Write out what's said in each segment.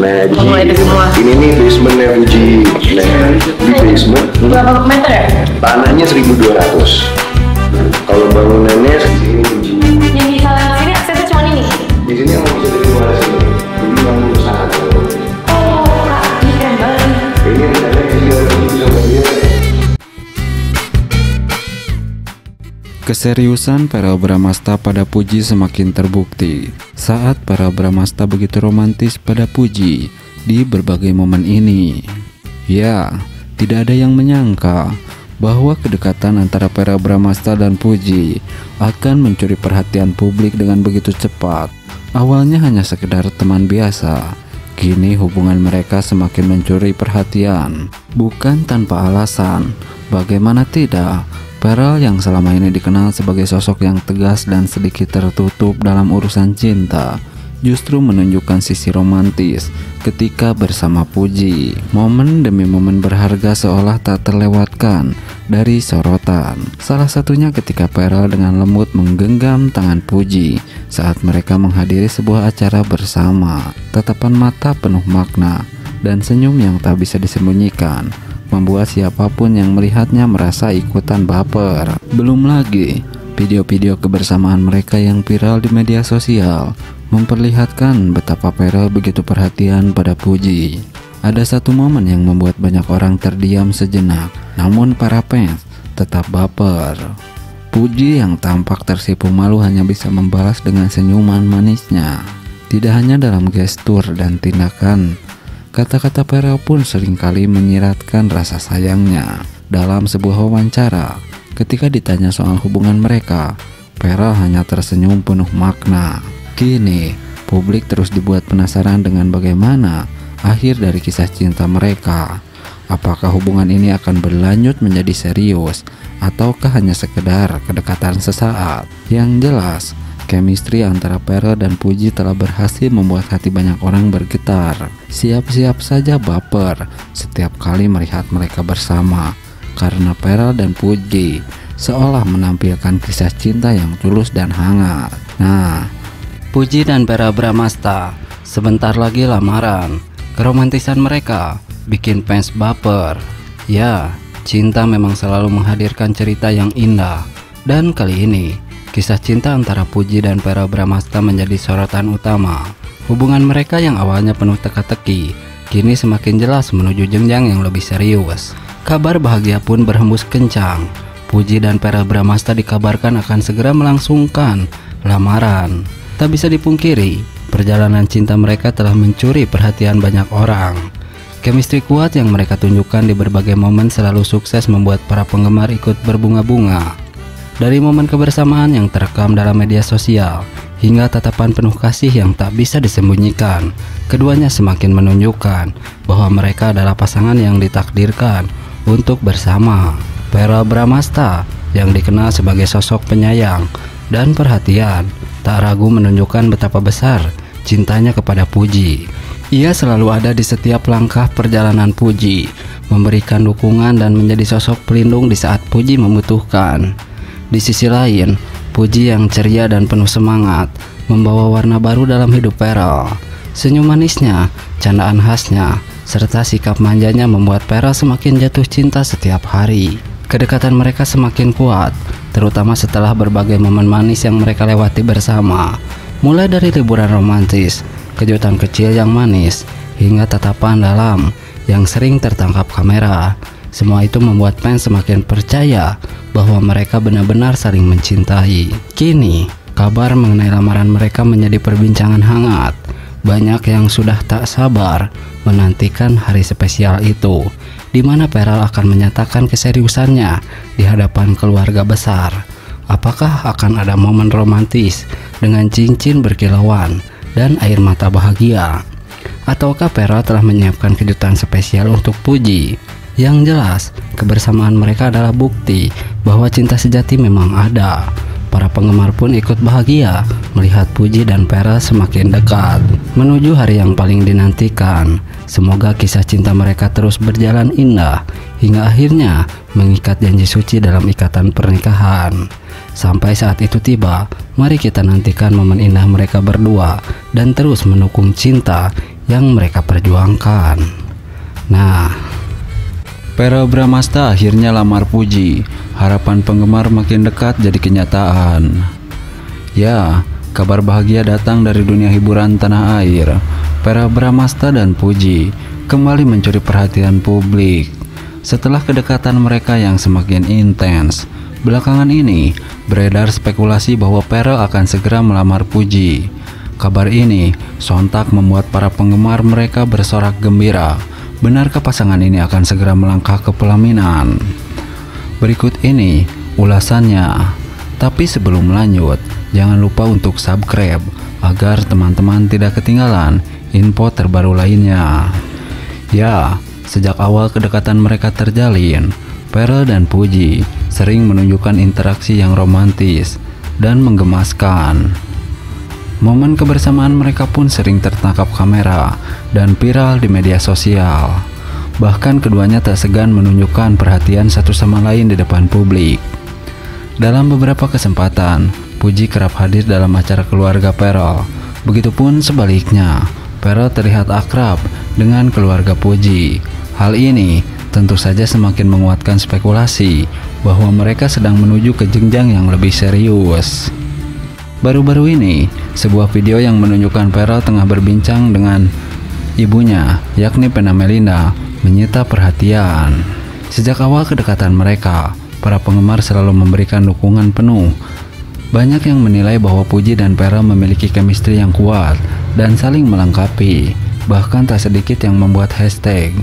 Nah, Memulai itu semua. ini nih basementnya Puji. Nah, di basement Berapa meter ya? tanahnya 1.200. Kalau bangunannya segini Puji. Yang di salah sini aksesnya cuma ini. Di sini yang bisa dari luar sini. Ini yang usaha. Oh, ini keren banget. Ini rencananya juga bisa berdiri. Keseriusan para Bramasta pada Puji semakin terbukti saat para Bramasta begitu romantis pada Puji di berbagai momen ini. Ya, tidak ada yang menyangka bahwa kedekatan antara para Bramasta dan Puji akan mencuri perhatian publik dengan begitu cepat. Awalnya hanya sekedar teman biasa, kini hubungan mereka semakin mencuri perhatian. Bukan tanpa alasan, bagaimana tidak? Pearl yang selama ini dikenal sebagai sosok yang tegas dan sedikit tertutup dalam urusan cinta, justru menunjukkan sisi romantis ketika bersama Puji. Momen demi momen berharga seolah tak terlewatkan dari sorotan. Salah satunya ketika Pearl dengan lembut menggenggam tangan Puji saat mereka menghadiri sebuah acara bersama. Tatapan mata penuh makna dan senyum yang tak bisa disembunyikan membuat siapapun yang melihatnya merasa ikutan baper. Belum lagi video-video kebersamaan mereka yang viral di media sosial memperlihatkan betapa Pearl begitu perhatian pada Puji. Ada satu momen yang membuat banyak orang terdiam sejenak, namun para fans tetap baper. Puji yang tampak tersipu malu hanya bisa membalas dengan senyuman manisnya. Tidak hanya dalam gestur dan tindakan, kata-kata Pearl pun seringkali menyiratkan rasa sayangnya. Dalam sebuah wawancara, ketika ditanya soal hubungan mereka, Pearl hanya tersenyum penuh makna. Kini, publik terus dibuat penasaran dengan bagaimana akhir dari kisah cinta mereka. Apakah hubungan ini akan berlanjut menjadi serius, ataukah hanya sekedar kedekatan sesaat? Yang jelas, chemistry antara Pearl dan Puji telah berhasil membuat hati banyak orang bergetar. Siap-siap saja baper setiap kali melihat mereka bersama, karena Pearl dan Puji seolah menampilkan kisah cinta yang tulus dan hangat. Nah, Puji dan Pearl Bramasta sebentar lagi lamaran. Keromantisan mereka bikin fans baper. Ya, cinta memang selalu menghadirkan cerita yang indah. Dan kali ini kisah cinta antara Puji dan Pearl Bramasta menjadi sorotan utama. Hubungan mereka yang awalnya penuh teka-teki, kini semakin jelas menuju jenjang yang lebih serius. Kabar bahagia pun berhembus kencang. Puji dan Pearl Bramasta dikabarkan akan segera melangsungkan lamaran. Tak bisa dipungkiri, perjalanan cinta mereka telah mencuri perhatian banyak orang. Chemistry kuat yang mereka tunjukkan di berbagai momen selalu sukses membuat para penggemar ikut berbunga-bunga. Dari momen kebersamaan yang terekam dalam media sosial hingga tatapan penuh kasih yang tak bisa disembunyikan, keduanya semakin menunjukkan bahwa mereka adalah pasangan yang ditakdirkan untuk bersama. Pearl Bramasta yang dikenal sebagai sosok penyayang dan perhatian, tak ragu menunjukkan betapa besar cintanya kepada Puji. Ia selalu ada di setiap langkah perjalanan Puji, memberikan dukungan dan menjadi sosok pelindung di saat Puji membutuhkan. Di sisi lain, Puji yang ceria dan penuh semangat membawa warna baru dalam hidup Pearl. Senyum manisnya, candaan khasnya, serta sikap manjanya membuat Pearl semakin jatuh cinta setiap hari. Kedekatan mereka semakin kuat, terutama setelah berbagai momen manis yang mereka lewati bersama. Mulai dari liburan romantis, kejutan kecil yang manis, hingga tatapan dalam yang sering tertangkap kamera. Semua itu membuat fans semakin percaya bahwa mereka benar-benar saling mencintai. Kini, kabar mengenai lamaran mereka menjadi perbincangan hangat. Banyak yang sudah tak sabar menantikan hari spesial itu, di mana Pearl akan menyatakan keseriusannya di hadapan keluarga besar. Apakah akan ada momen romantis dengan cincin berkilauan dan air mata bahagia? Ataukah Pearl telah menyiapkan kejutan spesial untuk Puji? Yang jelas, kebersamaan mereka adalah bukti bahwa cinta sejati memang ada. Para penggemar pun ikut bahagia melihat Puji dan Pearl semakin dekat menuju hari yang paling dinantikan. Semoga kisah cinta mereka terus berjalan indah hingga akhirnya mengikat janji suci dalam ikatan pernikahan. Sampai saat itu tiba, mari kita nantikan momen indah mereka berdua dan terus mendukung cinta yang mereka perjuangkan. Nah, Verrell Bramasta akhirnya lamar Puji. Harapan penggemar makin dekat jadi kenyataan. Ya, kabar bahagia datang dari dunia hiburan tanah air. Verrell Bramasta dan Puji kembali mencuri perhatian publik setelah kedekatan mereka yang semakin intens. Belakangan ini beredar spekulasi bahwa Verrell akan segera melamar Puji. Kabar ini sontak membuat para penggemar mereka bersorak gembira. Benarkah pasangan ini akan segera melangkah ke pelaminan? Berikut ini ulasannya. Tapi sebelum lanjut, jangan lupa untuk subscribe agar teman-teman tidak ketinggalan info terbaru lainnya. Ya, sejak awal kedekatan mereka terjalin, Verrell dan Puji sering menunjukkan interaksi yang romantis dan menggemaskan. Momen kebersamaan mereka pun sering tertangkap kamera dan viral di media sosial. Bahkan keduanya tak segan menunjukkan perhatian satu sama lain di depan publik. Dalam beberapa kesempatan, Puji kerap hadir dalam acara keluarga Verrell. Begitupun sebaliknya, Verrell terlihat akrab dengan keluarga Puji. Hal ini tentu saja semakin menguatkan spekulasi bahwa mereka sedang menuju ke jenjang yang lebih serius. Baru-baru ini, sebuah video yang menunjukkan Verrell tengah berbincang dengan ibunya, yakni Vena Melinda, menyita perhatian. Sejak awal kedekatan mereka, para penggemar selalu memberikan dukungan penuh. Banyak yang menilai bahwa Puji dan Verrell memiliki chemistry yang kuat dan saling melengkapi. Bahkan tak sedikit yang membuat hashtag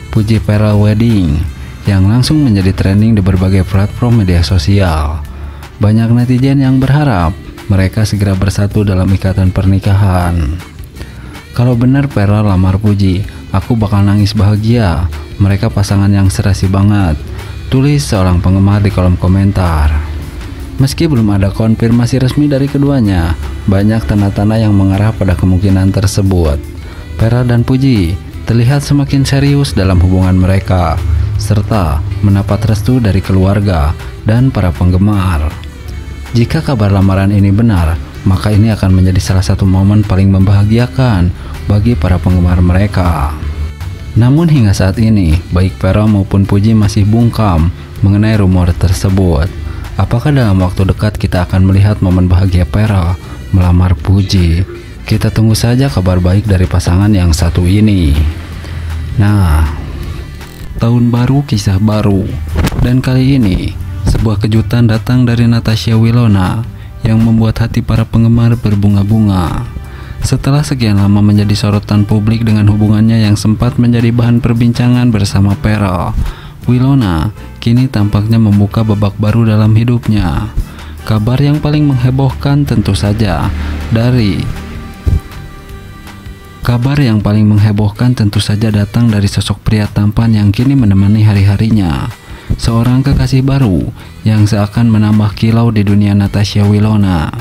Puji Verrell Wedding yang langsung menjadi trending di berbagai platform media sosial. Banyak netizen yang berharap mereka segera bersatu dalam ikatan pernikahan. Kalau benar Verrell lamar Puji, aku bakal nangis bahagia. Mereka pasangan yang serasi banget, tulis seorang penggemar di kolom komentar. Meski belum ada konfirmasi resmi dari keduanya, banyak tanda-tanda yang mengarah pada kemungkinan tersebut. Verrell dan Puji terlihat semakin serius dalam hubungan mereka, serta mendapat restu dari keluarga dan para penggemar. Jika kabar lamaran ini benar, maka ini akan menjadi salah satu momen paling membahagiakan bagi para penggemar mereka. Namun hingga saat ini, baik Verrell maupun Puji masih bungkam mengenai rumor tersebut. Apakah dalam waktu dekat kita akan melihat momen bahagia Verrell melamar Puji? Kita tunggu saja kabar baik dari pasangan yang satu ini. Nah, tahun baru kisah baru, dan kali ini sebuah kejutan datang dari Natasha Wilona yang membuat hati para penggemar berbunga-bunga. Setelah sekian lama menjadi sorotan publik dengan hubungannya yang sempat menjadi bahan perbincangan bersama Verrell, Wilona kini tampaknya membuka babak baru dalam hidupnya. Kabar yang paling menghebohkan tentu saja datang dari sosok pria tampan yang kini menemani hari-harinya. Seorang kekasih baru yang seakan menambah kilau di dunia Natasha Wilona.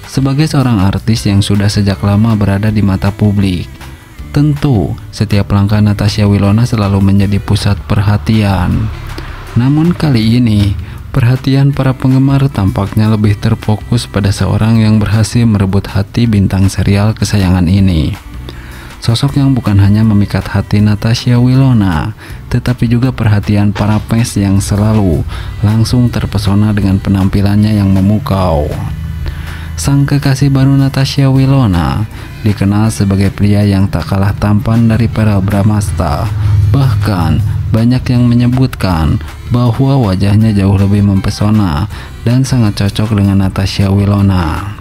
Sebagai seorang artis yang sudah sejak lama berada di mata publik, tentu setiap langkah Natasha Wilona selalu menjadi pusat perhatian. Namun kali ini, perhatian para penggemar tampaknya lebih terfokus pada seorang yang berhasil merebut hati bintang serial kesayangan ini. Sosok yang bukan hanya memikat hati Natasha Wilona, tetapi juga perhatian para fans yang selalu langsung terpesona dengan penampilannya yang memukau. Sang kekasih baru Natasha Wilona dikenal sebagai pria yang tak kalah tampan dari Verrell Bramasta. Bahkan banyak yang menyebutkan bahwa wajahnya jauh lebih mempesona dan sangat cocok dengan Natasha Wilona.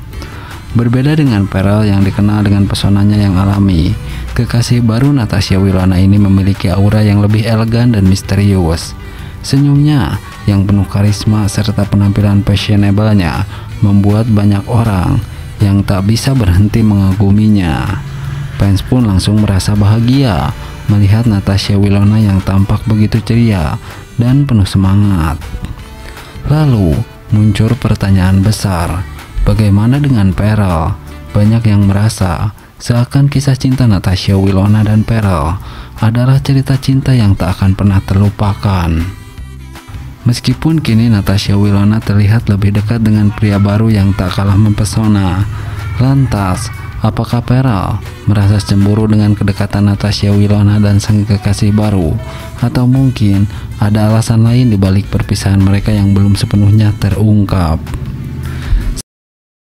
Berbeda dengan Verrell yang dikenal dengan pesonanya yang alami, kekasih baru Natasha Wilona ini memiliki aura yang lebih elegan dan misterius. Senyumnya yang penuh karisma serta penampilan fashionable-nya membuat banyak orang yang tak bisa berhenti mengaguminya. Fans pun langsung merasa bahagia melihat Natasha Wilona yang tampak begitu ceria dan penuh semangat. Lalu muncul pertanyaan besar, bagaimana dengan Verrell? Banyak yang merasa seakan kisah cinta Natasha Wilona dan Verrell adalah cerita cinta yang tak akan pernah terlupakan. Meskipun kini Natasha Wilona terlihat lebih dekat dengan pria baru yang tak kalah mempesona, lantas Apakah Peral merasa cemburu dengan kedekatan Natasha Wilona dan sang kekasih baru? Atau mungkin ada alasan lain di balik perpisahan mereka yang belum sepenuhnya terungkap?